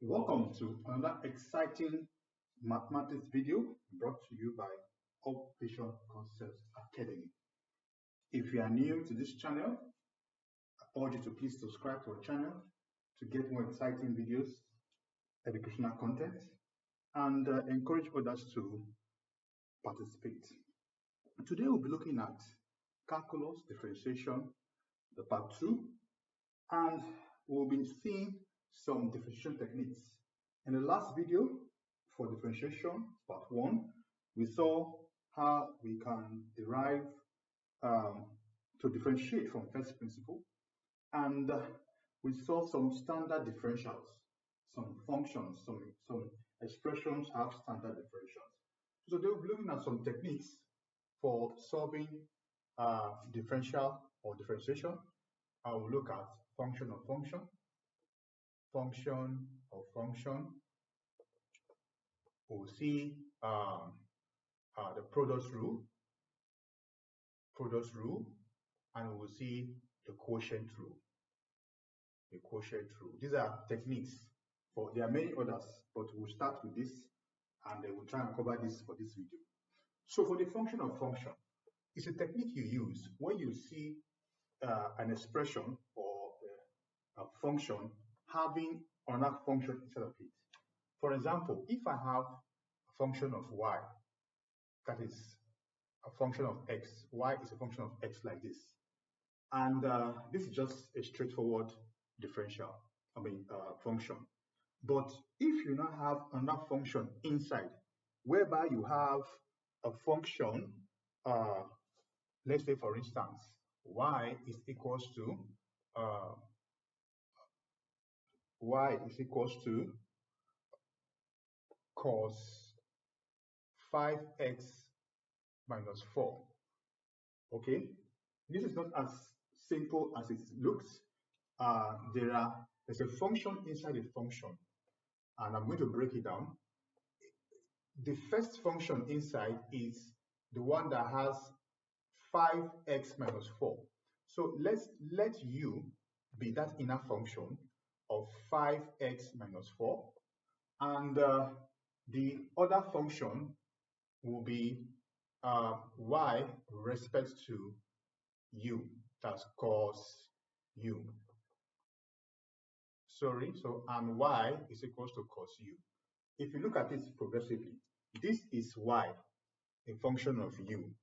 Welcome to another exciting mathematics video brought to you by Quotient Concepts Academy. If you are new to this channel, I urge you to please subscribe to our channel to get more exciting videos, educational content, and encourage others to participate. Today we'll be looking at calculus differentiation, the part 2, and we'll be seeing some differentiation techniques. In the last video for differentiation, part 1, we saw how we can derive to differentiate from first principle, and we saw some standard differentials, some functions, some expressions have standard differentials. So they'll be looking at some techniques for solving differential or differentiation. I will look at function of function, function of function. We'll see the product rule, and we'll see the quotient rule. These are techniques. There are many others, but we'll start with this, and we'll try and cover this for this video. So for the function of function, it's a technique you use when you see an expression or a function having another function instead of it. For example, if I have a function of y, that is a function of x, y is a function of x like this, and this is just a straightforward differential, function. But if you now have another function inside, whereby you have a function, let's say for instance, y is equals to cos 5x minus 4. Okay, this is not as simple as it looks. There's a function inside a function, and I'm going to break it down. The first function inside is the one that has 5x minus 4. So let u be that inner function of 5x minus 4, and the other function will be y respect to u, that's cos u. And y is equals to cos u. If you look at it progressively, this is y, a function of u,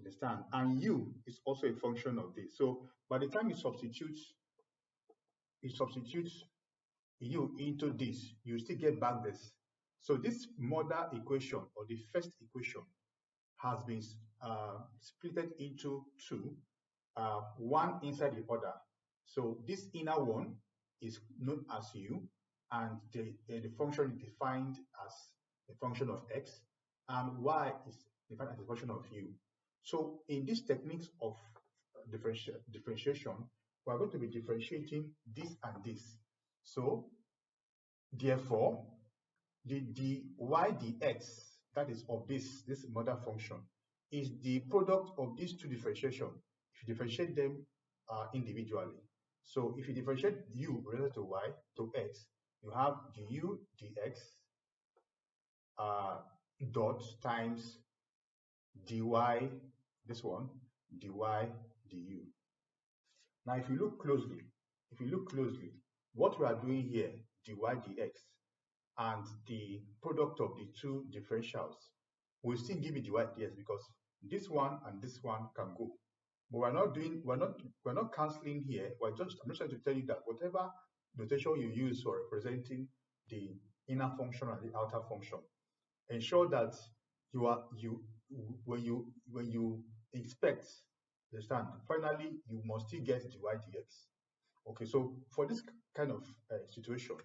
understand? And u is also a function of this. So by the time you substitute u into this, you still get back this. So this mother equation, or the first equation, has been split into two, one inside the other. So this inner one is known as u, and the function is defined as a function of x, and y is defined as a function of u. So in these techniques of differentiation, we are going to be differentiating this and this. So therefore, the y dx, that is of this mother function, is the product of these two differentiations if you differentiate them individually. So if you differentiate u related to y to x, you have du dx dot times dy, this one, dy du. Now if you look closely, what we are doing here, dy dx, and the product of the two differentials will still give you dy dx, because this one and this one can go. But we're not cancelling here. I'm just trying to tell you that whatever notation you use for representing the inner function and the outer function, ensure that when you expect, understand, finally you must still get dy dx. Okay, so for this kind of situation,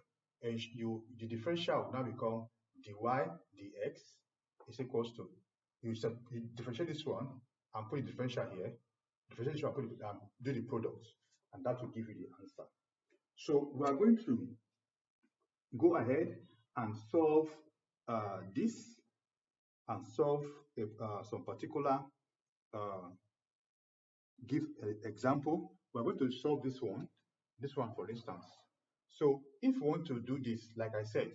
the differential will now become dy dx is equals to, you differentiate this one and put the differential here, differentiate this one, put it, do the product, and that will give you the answer. So we are going to go ahead and solve this, and solve some particular give an example. We're going to solve this one for instance. So if you want to do this, like I said,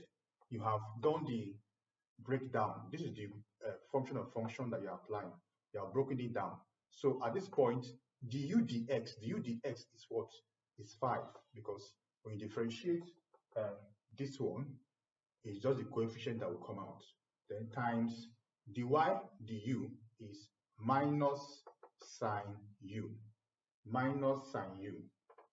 you have done the breakdown. This is the function of function that you're applying. You have broken it down. So at this point, du dx is what? Is 5, because when you differentiate this one, it's just the coefficient that will come out. Then times dy du is minus sine u. Minus sine u.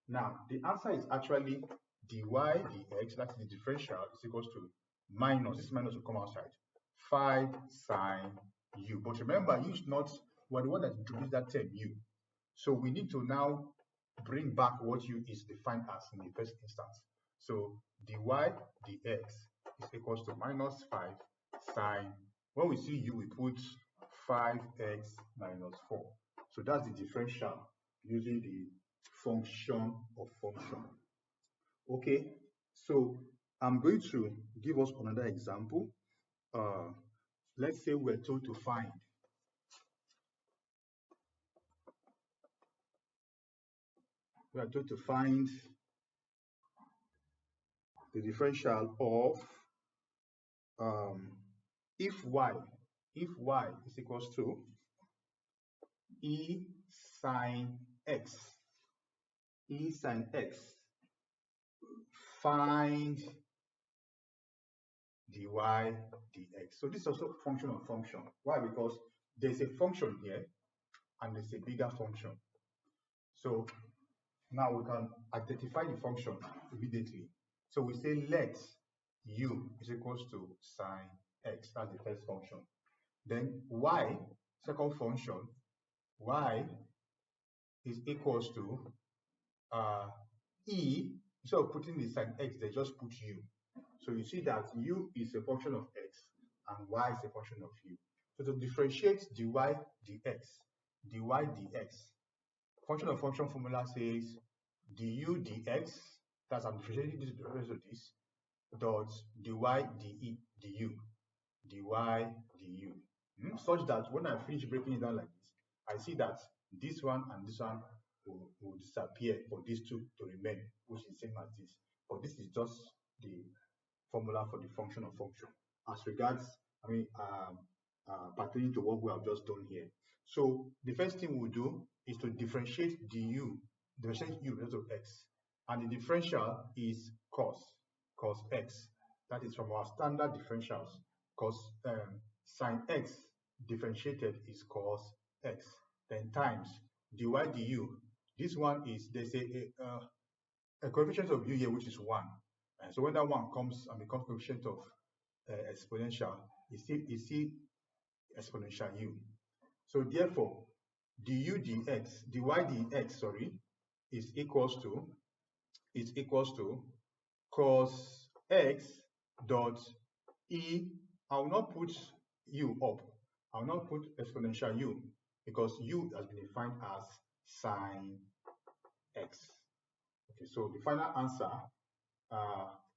Now, the answer is actually dy dx, that's the differential, is equals to minus, this minus will come outside, 5 sine u. But remember, u is not, we're the one that introduced that term u. So we need to now bring back what u is defined as in the first instance. So dy dx is equals to minus 5 sine, when we see u, we put 5x minus 4. So that's the differential using the function of function. Okay, so I'm going to give us another example. Let's say we're told to find the differential of if y is equals to e sine x, find dy dx. So this is also function of function. Why? Because there's a function here and there's a bigger function. So now we can identify the function immediately. So we say let u is equals to sine x, that's the first function. Then y, second function, y is equals to e, instead of putting the sine x, they just put u. So you see that u is a function of x and y is a function of u. So to differentiate dy dx, function of function formula says du dx, that's I'm differentiating this with the rest of this, dot dy du, such that when I finish breaking it down like this, I see that this one and this one will disappear for these two to remain, which is the same as this. But this is just the formula for the function of function as regards, pertaining to what we have just done here. So the first thing we'll do is to differentiate differentiate u because of x, and the differential is cos x. That is from our standard differentials. Cos sine x differentiated is cos x. Then times dy du. This one is, there's a coefficient of u here which is 1. And so when that one comes and becomes coefficient of exponential, you see exponential u. So therefore, dy dx is equals to cos x dot e. I will not put u up. I will not put exponential u because u has been defined as sine x. Okay, so the final answer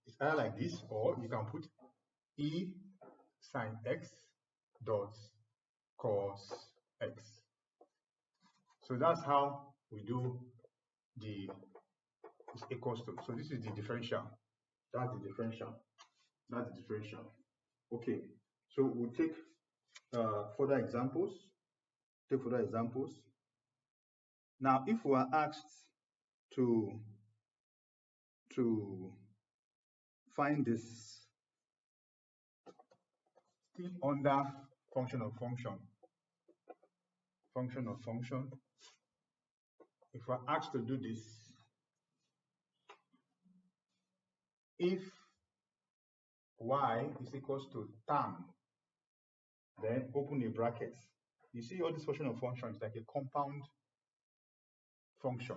is either like this, or you can put e sine x dot cos x. So that's how we do the is equals to. So this is the differential. That's the differential. That's the differential. Okay. So we'll take further examples. Now, if we are asked to find this still under function of function, if we're asked to do this, if y is equals to tan, then open a bracket. You see all this function of functions like a compound function.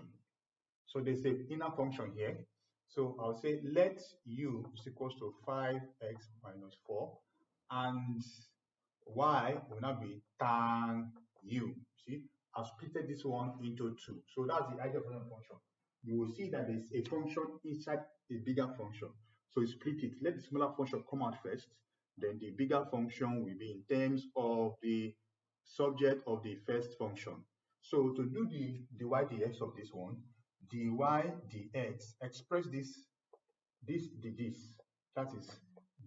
So there's an inner function here. So I'll say let u is equals to 5x minus 4, and y will now be tan u. See, I've splitted this one into 2. So that's the idea of a function. You will see that there's a function inside a bigger function. So you split it. Let the smaller function come out first. Then the bigger function will be in terms of the subject of the first function. So to do the dy dx of this one, dy dx, express this this this, that is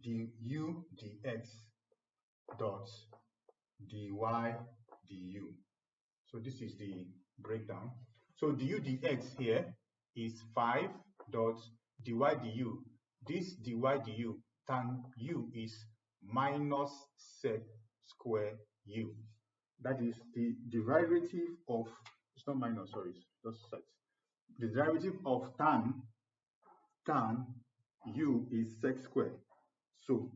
du dx dot dy du. So this is the breakdown. So du dx here is 5 dot dy du. This dy du tan u is minus sec square u. That is the derivative of, it's not minus, sorry, it's just sec. The derivative of tan u is sec square. So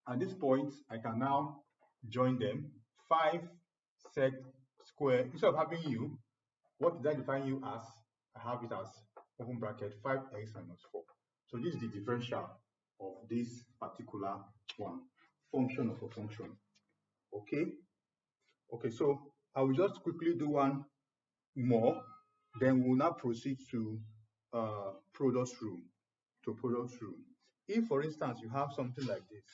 at this point, I can now join them. 5 sec square, instead of having u, what did I define u as? I have it as open bracket 5x minus 4. So this is the differential of this particular one, function of a function. Okay, so I will just quickly do one more, then we'll now proceed to product rule. If, for instance, you have something like this,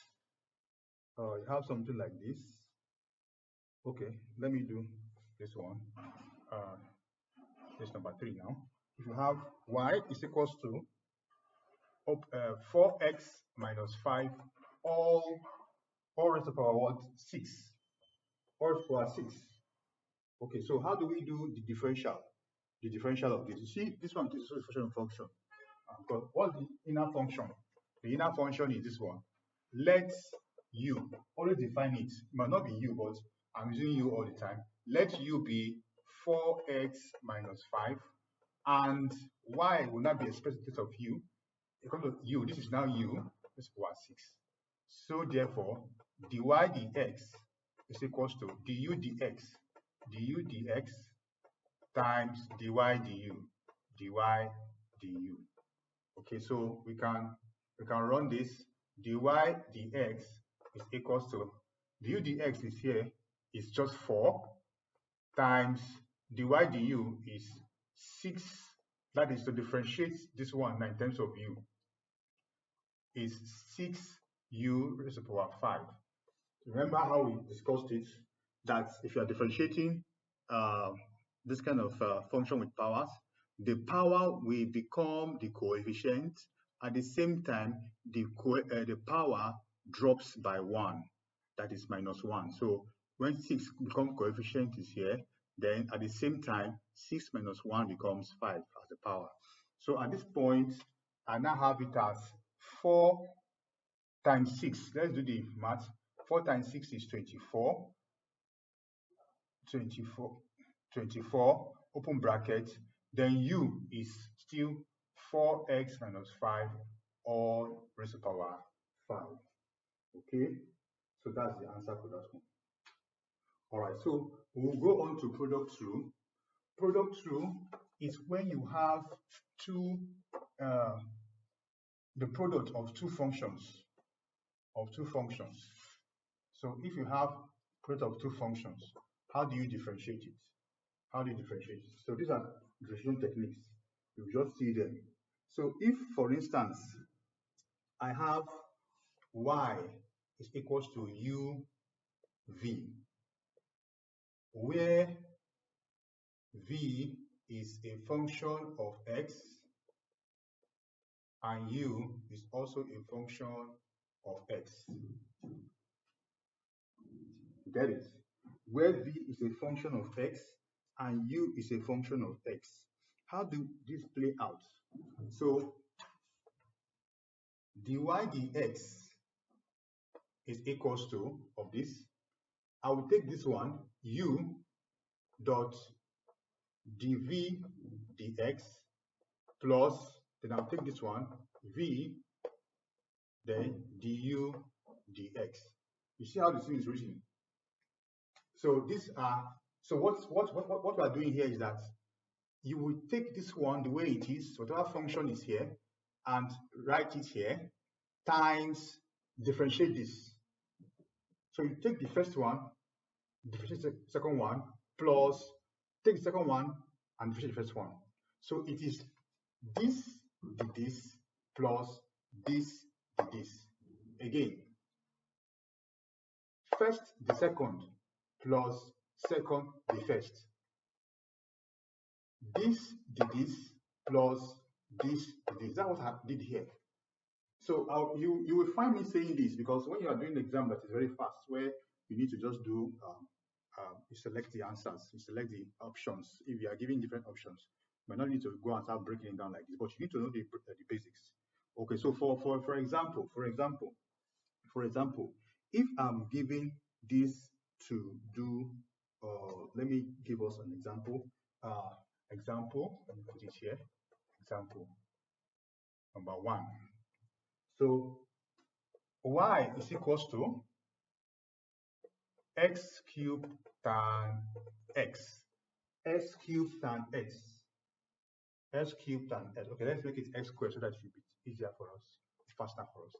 okay, let me do this one, this number 3 now. If you have y is equals to 4x minus 5 all raised to the power what? 6. All raised to the power 6. Okay, so how do we do the differential? The differential of this. You see, this one is a function. Because what's the inner function? The inner function is this one. Let u, always define it. It might not be u, but I'm using u all the time. Let u be 4x minus 5, and y will not be expressed in terms of u. Because of u, this is now u, this is power 6. So therefore, dy dx is equals to du dx times dy du. Okay, so we can run this. Dy dx is equals to, du dx is here, is just 4 times dy du is 6. That is to differentiate this one in terms of u is 6u raised to the power 5. Remember how we discussed it, that if you are differentiating this kind of function with powers, the power will become the coefficient. At the same time, the power drops by 1, that is minus 1. So when 6 becomes coefficient is here, then at the same time, 6 minus 1 becomes 5 as the power. So at this point, I now have it as 4 times 6. Let's do the math. 4 times 6 is 24. 24, open bracket. Then u is still 4x minus 5 all raised to the power 5. Okay, so that's the answer for that one. All right, so we'll go on to product rule. Product rule is when you have the product of two functions. So if you have product of two functions, how do you differentiate it? So these are differentiation techniques. You just see them. So if, for instance, I have y is equals to uv, where v is a function of x and u is also a function of x. Get it? Where v is a function of x and u is a function of x. How do this play out? So dy dx is equals to, of this, I will take this one, u dot dv dx plus, then I'll take this one, v, then du dx. You see how this thing is written? So these are, so what we are doing here is that you will take this one the way it is, whatever function is here, and write it here, times differentiate this. So you take the first one, differentiate the second one, plus take the second one and differentiate the first one. So it is this did this plus this did this. Again, first the second plus second the first. This did this plus this did this. That's what I did here. So you will find me saying this because when you are doing the exam that is very fast, where you need to just do, you select the answers, you select the options. If you are giving different options, you might not need to go and start breaking it down like this, but you need to know the basics. Okay, so for example, if I'm giving this to do, let me give us an example. Let me put it here. Example number 1. So y is equals to x cubed tan x. X cubed tan x. X cubed tan x. Okay, let's make it x squared so that it will be easier for us, faster for us.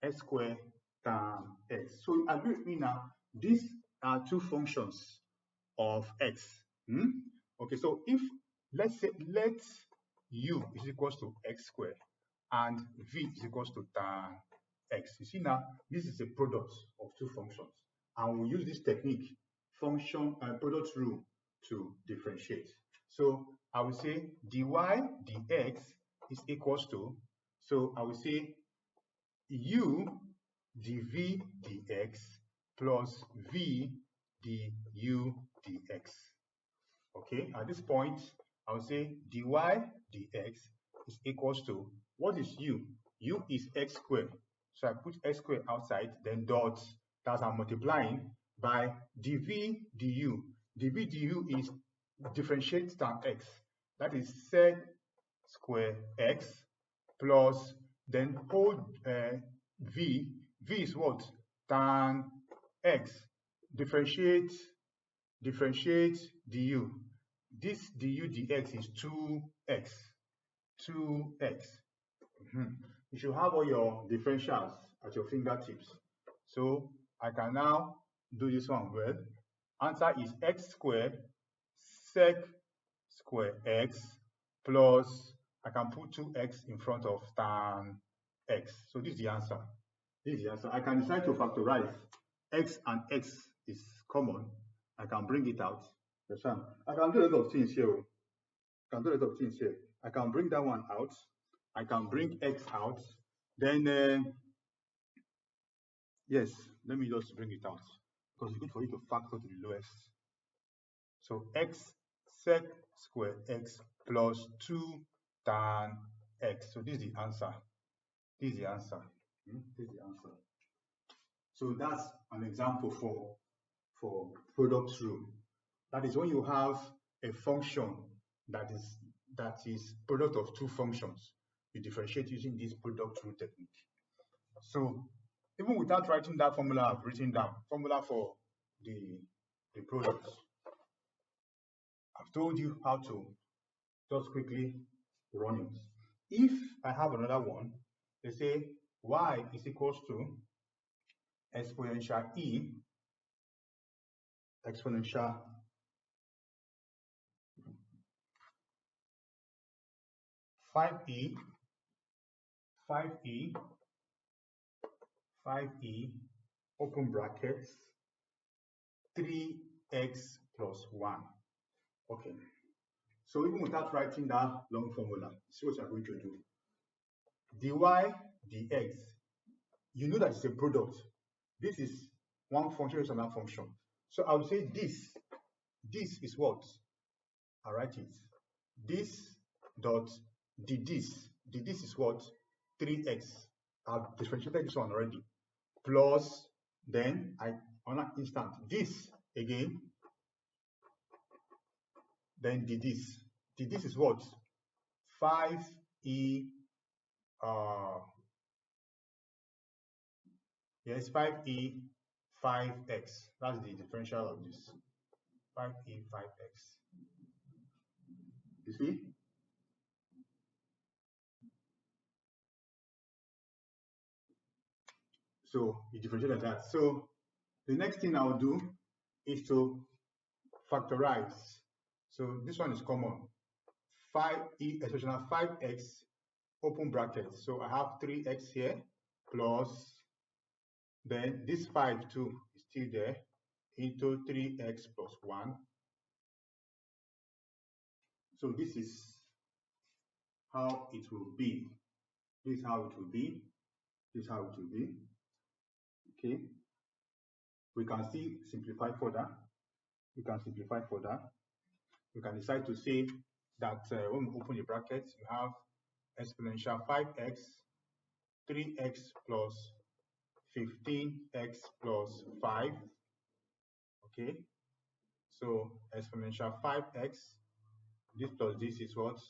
X squared tan x. So agree with me now. These are two functions of x. Okay, so if let u is equals to x squared and v is equals to tan x. You see now, this is a product of two functions, and we use this technique, function product rule, to differentiate. So I will say dy dx is equals to, so I will say u dv dx plus v du dx. Okay, at this point, I will say dy dx is equals to, what is u? U is x squared. So I put x squared outside, then dot, that's I'm multiplying by dv du. dv du is differentiate tan x. That is sec square x plus, then whole v. V is what? Tan x. Differentiate du. This du dx is 2x. 2x. You should have all your differentials at your fingertips. So I can now do this one well. Answer is x squared sec square x plus, I can put 2x in front of tan x. So this is the answer. This is the answer. I can decide to factorize. X and x is common. I can bring it out. I can do a lot of things here. I can bring that one out. I can bring x out. Then, yes, let me just bring it out because it's good for you to factor to the lowest. So x sec square x plus 2 tan x. So this is the answer. This is the answer. So that's an example for product rule. That is when you have a function that is product of two functions. You differentiate using this product rule technique. So even without writing that formula, I've written down formula for the products. I've told you how to just quickly run it. If I have another one, they say y is equals to exponential e exponential 5e 5e open brackets 3x plus 1. Okay, so even without writing that long formula, see what you're going to do. Dy dx, you know that it's a product. This is one function, is another function. So I would say this is what? I write it. This dot this is what? 3x. I've differentiated this one already. Plus, then on an instant, this again, then this. This is what? 5e, yes, 5e 5x. That's the differential of this. 5e 5x. You see? So you differentiate like that. So the next thing I'll do is to factorize. So this one is common. 5e exponential 5x open brackets. So I have 3x here plus, then this 5 too is still there, into 3x plus 1. So this is how it will be. This is how it will be. This is how it will be. Okay. We can still simplify further. We can simplify further. We can decide to say that when we open the brackets, you have exponential 5x, 3x plus 15x plus 5. Okay. So exponential 5x, this plus this is what?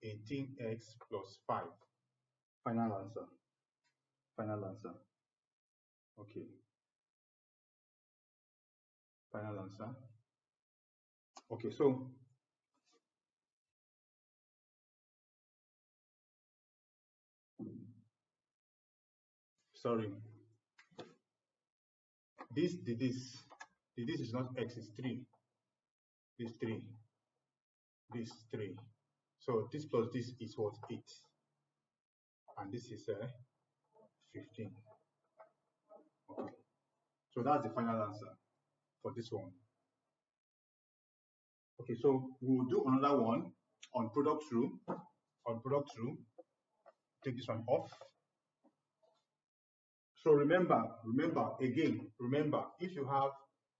18x plus 5. Final answer. Final answer. Okay. Final answer. Okay, so sorry. This is not x, it's 3. This 3. This 3. So this plus this is what? 8. And this is 15. Okay. So that's the final answer for this one. Okay, so we'll do another one on product rule. On product rule, take this one off. So remember, if you have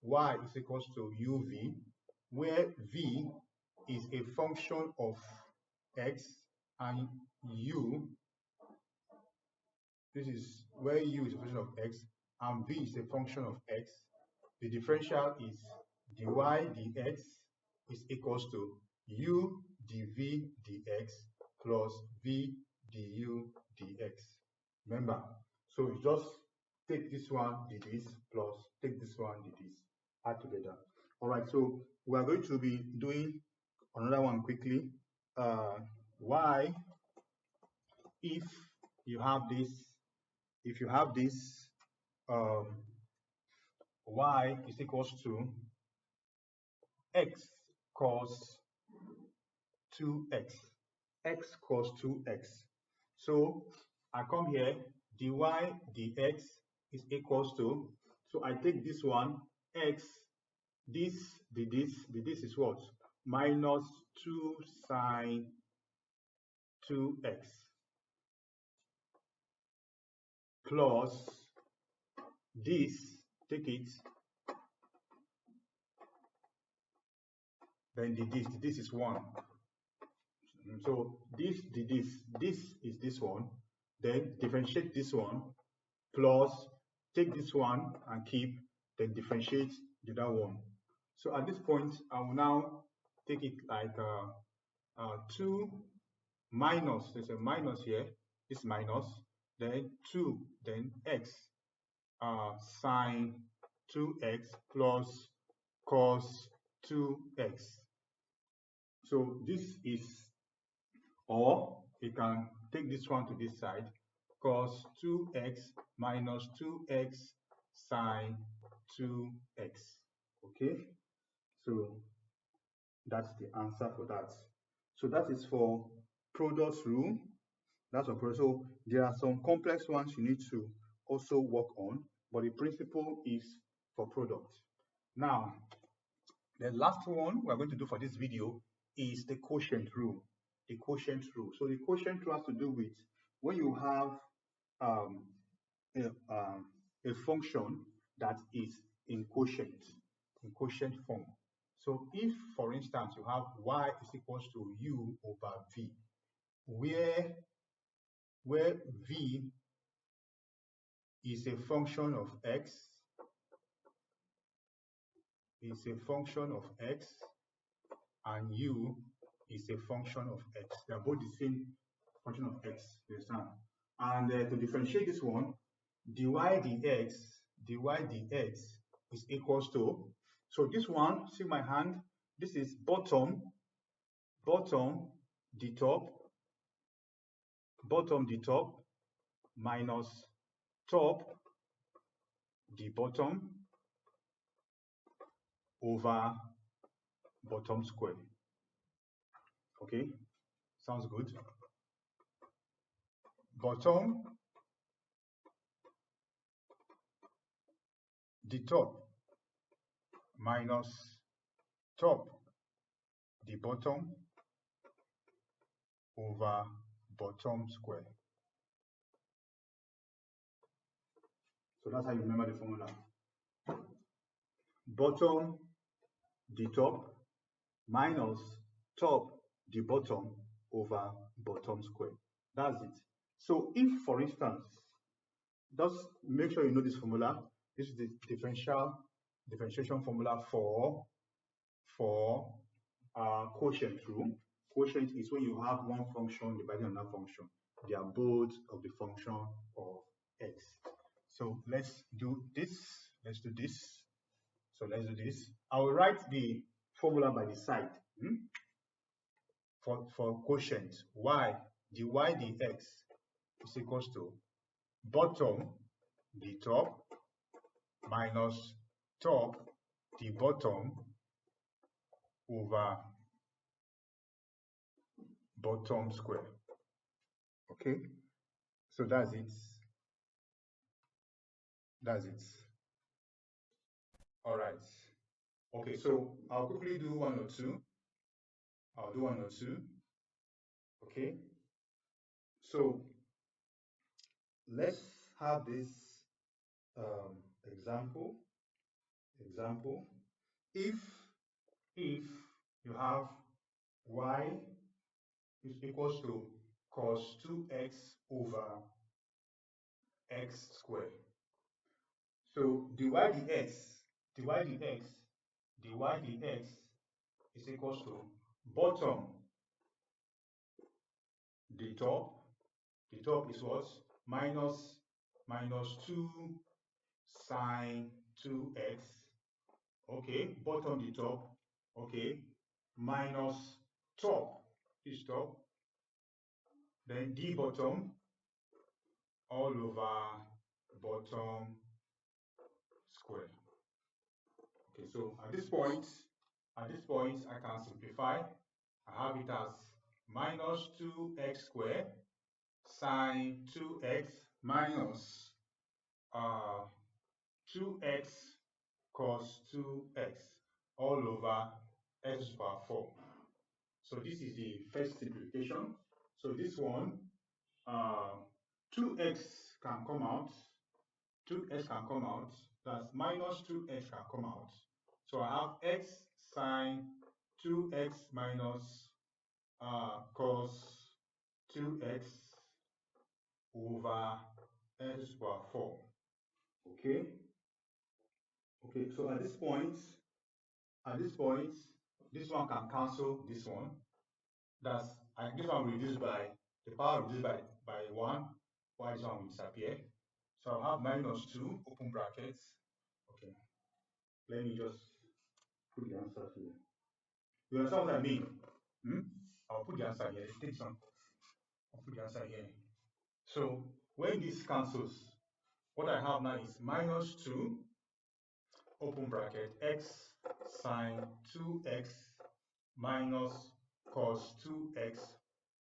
y is equals to uv, where v is a function of x and u, this is where u is a function of x and v is a function of x, the differential is dy dx is equals to u dv dx plus v du dx. Remember, so you just take this one did this plus take this one did this, add together. All right, so we are going to be doing another one quickly. Y, if you have this, y is equals to x cos 2x, x cos 2x. So I come here, dy dx is equals to, so I take this one, x, this is what? Minus 2 sine 2x plus this, take it, then this is 1. So this is this one, then differentiate this one, plus take this one and keep, then differentiate the other one. So at this point, I will now take it like 2 minus, there's a minus here, this minus, then 2, then x, sine 2x plus cos 2x. So this is, or you can take this one to this side, cos 2x minus 2x sine 2x. Okay, so that's the answer for that. So that is for product rule. That's for product. So there are some complex ones you need to also work on, but the principle is for product. Now, the last one we're going to do for this video is the quotient rule. The quotient rule. So the quotient rule has to do with when you have a function that is in quotient form. So if, for instance, you have y is equals to u over v, where v is a function of x, and u is a function of x. They are both the same function of x, you understand? And to differentiate this one, dy dx is equals to, so this one, see my hand, this is bottom the top minus top the bottom over bottom square. Okay, sounds good. Bottom the top minus top the bottom over bottom square. So that's how you remember the formula. Bottom the top minus top the bottom over bottom square. That's it. So if, for instance, just make sure you know this formula. This is the differentiation formula for quotient rule. Quotient is when you have one function dividing another function. They are both of the function of x. So let's do this. Let's do this. So let's do this. I will write the formula by the side. For quotient, y, the y dx is equals to bottom the top minus top the bottom over bottom square. Okay, so that's it. That's it. All right. Okay, so I'll quickly do one or two. I'll do one or two. Okay. So let's have this example. If you have y is equals to cos 2x over x squared. So dy dx is equals to bottom the top is what? Minus 2 sine 2x. Okay, bottom the top. Okay, minus top is top. Then d bottom all over bottom square. Okay, so at this point I can simplify. I have it as minus 2x squared sine 2x minus 2x cos 2x all over x to the power 4. So this is the first simplification. So this one, 2x can come out. 2x can come out. That's minus 2x can come out. So I have x sine 2x minus cos 2x over x to the power 4. Okay. Okay. So at this point, this one can cancel this one. That's this one reduced by the power reduced by 1, while this one will disappear. So I'll have minus 2 open brackets. Okay. Let me just put the answer here. You understand what I mean? I'll put the answer here. Take some. I'll put the answer here. So when this cancels, what I have now is minus 2 open bracket x sine 2x minus cos 2x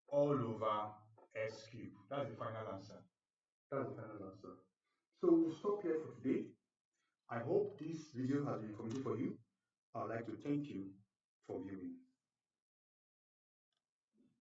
all over x cubed. That's the final answer. So we'll stop here for today. I hope this video has been informative for you. I'd like to thank you for viewing.